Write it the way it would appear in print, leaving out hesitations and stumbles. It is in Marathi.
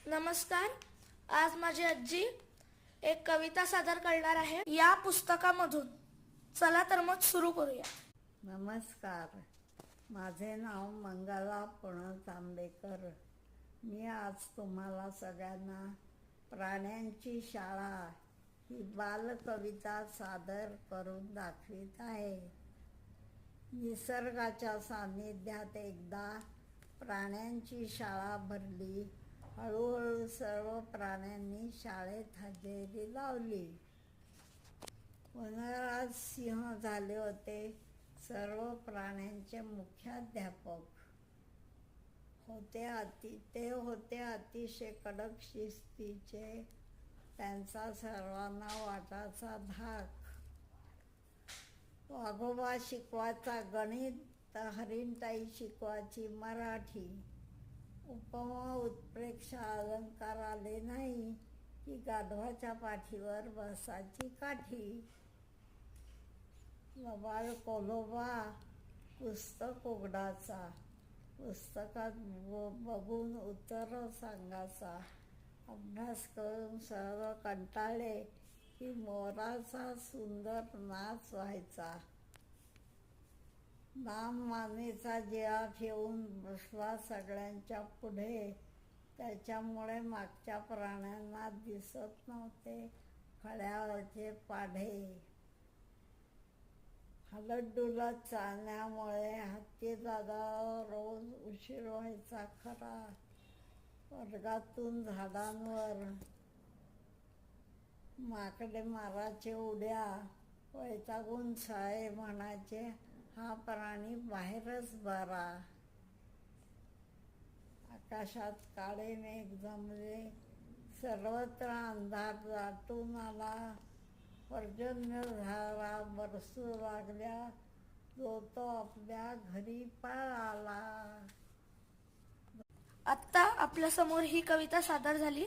नमस्कार. आज माझी आजी एक कविता सादर करणार आहे या पुस्तकामधून. चला तर मग सुरू करूया. नमस्कार. माझे नाव मंगला पुणज आंबेकर. मी आज तुम्हाला सगळ्यांना प्राण्यांची शाळा ही बालकविता सादर करून दाखवित आहे. निसर्गाच्या सान्निध्यात एकदा प्राण्यांची शाळा भरली. हळूहळू सर्व प्राण्यांनी शाळेत हजेरी लावली. वनराज सिंह झाले होते सर्व प्राण्यांचे मुख्याध्यापक. ते होते अतिशय कडक शिस्तीचे. त्यांचा सर्वांना वाटाचा धाक. वाघोबा शिकवायचा गणित तर हरिणताई शिकवायची मराठी. उपमा उत्प्रेक्षा अलंकार आले नाही की गाढवाच्या पाठीवर बसायची काठी. लबाड कोल्होबा पुस्तक उघडाचा. पुस्तकात बघून उत्तर सांगायचा. अभ्यास करून सर्व कंटाळले की मोराचा सुंदर नाच व्हायचा. नाम मानेचा जिळा ठेवून बसला सगळ्यांच्या पुढे. त्याच्यामुळे मागच्या प्राण्यांना दिसत नव्हते फळ्यावरचे पाढे. हलत डुलत चालण्यामुळे हत्तीदादा रोज उशीर व्हायचा खरा. वर्गातून झाडांवर माकडे मारायचे उड्या. वैतागून साळे म्हणायचे हा प्राणी बाहेरच बरा. आकाशात काळे मेघ जमले. सर्वत्र अंधार दाटून आला. पर्जन्यधारा बरसू लागल्या. जो तो आपल्या घरी पळाला. आत्ता आपल्या समोर ही कविता सादर झाली.